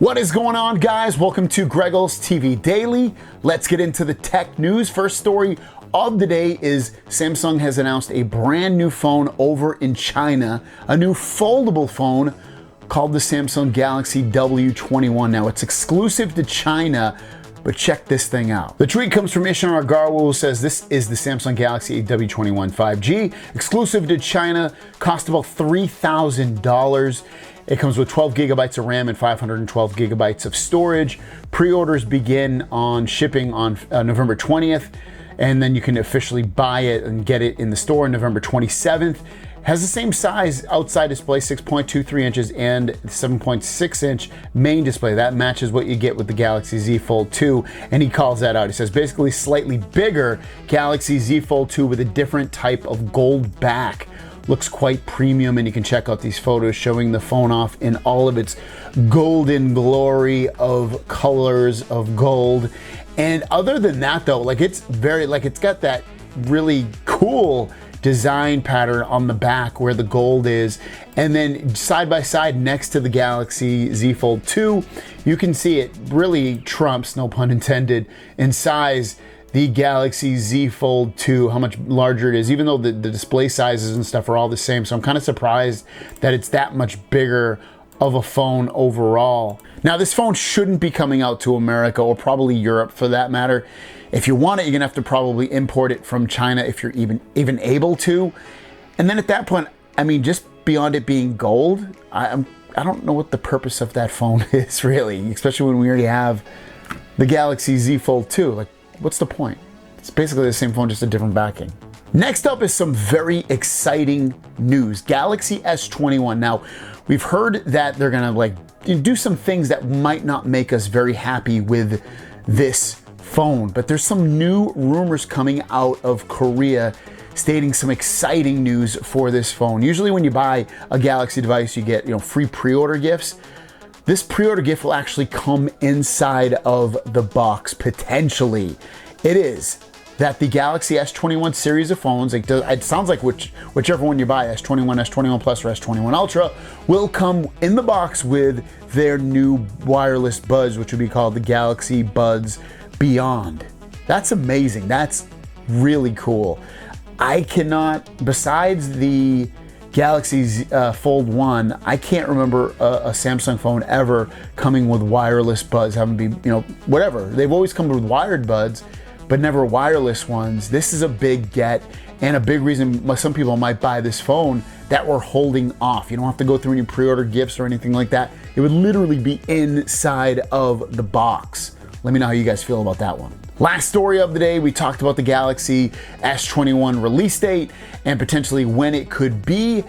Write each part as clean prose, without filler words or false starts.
What is going on, guys? Welcome to Greggles TV Daily. Let's get into the tech news. First story of the day is Samsung has announced a brand new phone over in China, a new foldable phone called the Samsung Galaxy W21. Now, it's exclusive to China, but check this thing out. The tweet comes from Ishan Garwal, who says this is the Samsung Galaxy W21 5G, exclusive to China, cost about $3,000. It comes with 12 gigabytes of RAM and 512 gigabytes of storage. Pre-orders begin on shipping on November 20th, and then you can officially buy it and get it in the store on November 27th. Has the same size outside display, 6.23 inches and 7.6 inch main display. That matches what you get with the Galaxy Z Fold 2, and he calls that out. He says basically slightly bigger Galaxy Z Fold 2 with a different type of gold back. Looks quite premium, and you can check out these photos showing the phone off in all of its golden glory of colors of gold. And other than that though, it's got that really cool design pattern on the back where the gold is, and then side by side next to the Galaxy Z Fold 2, you can see it really trumps, no pun intended, in size the Galaxy Z Fold 2, how much larger it is, even though the display sizes and stuff are all the same. So I'm kind of surprised that it's that much bigger of a phone overall. Now, this phone shouldn't be coming out to America, or probably Europe for that matter. If you want it, you're gonna have to probably import it from China if you're even able to. And then at that point, I mean, just beyond it being gold, I don't know what the purpose of that phone is really, especially when we already have the Galaxy Z Fold 2. What's the point? It's basically the same phone, just a different backing. Next up is some very exciting news. Galaxy S21. Now, we've heard that they're gonna do some things that might not make us very happy with this phone, but there's some new rumors coming out of Korea stating some exciting news for this phone. Usually when you buy a Galaxy device, you get free pre-order gifts. This pre-order gift will actually come inside of the box, potentially. It is that the Galaxy S21 series of phones, it sounds like whichever one you buy, S21, S21 Plus, or S21 Ultra, will come in the box with their new wireless buds, which would be called the Galaxy Buds Beyond. That's amazing. That's really cool. I cannot, besides the Galaxy Fold 1, I can't remember a Samsung phone ever coming with wireless buds, having to be, whatever. They've always come with wired buds, but never wireless ones. This is a big get, and a big reason some people might buy this phone that we're holding off. You don't have to go through any pre-order gifts or anything like that. It would literally be inside of the box. Let me know how you guys feel about that one. Last story of the day, we talked about the Galaxy S21 release date and potentially when it could be.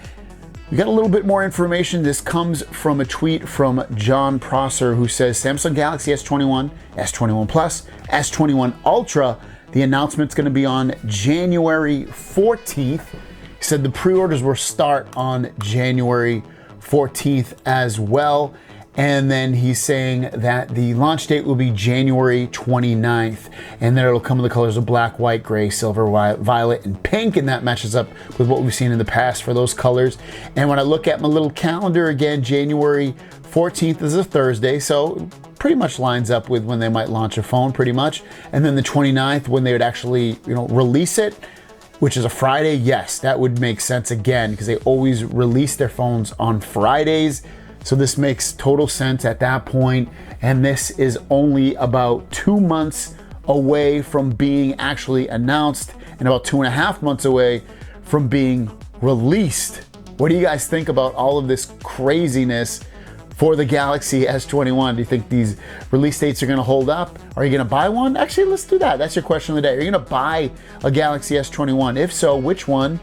We got a little bit more information. This comes from a tweet from John Prosser, who says Samsung Galaxy S21, S21 Plus, S21 Ultra. The announcement's gonna be on January 14th. He said the pre-orders will start on January 14th as well. And then he's saying that the launch date will be January 29th. And then it'll come in the colors of black, white, gray, silver, violet, and pink. And that matches up with what we've seen in the past for those colors. And when I look at my little calendar again, January 14th is a Thursday. So pretty much lines up with when they might launch a phone, pretty much. And then the 29th, when they would actually, release it, which is a Friday. Yes, that would make sense again, because they always release their phones on Fridays. So this makes total sense at that point, and this is only about 2 months away from being actually announced and about 2.5 months away from being released. What do you guys think about all of this craziness for the Galaxy S21? Do you think these release dates are gonna hold up? Are you gonna buy one? Actually, let's do that. That's your question of the day. Are you gonna buy a Galaxy S21? If so, which one?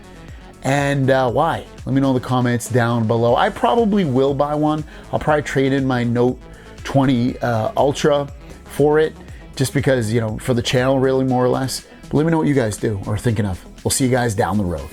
And why? Let me know in the comments down below. I probably will buy one. I'll probably trade in my Note 20 Ultra for it, just because, for the channel, really, more or less. But let me know what you guys do or are thinking of. We'll see you guys down the road.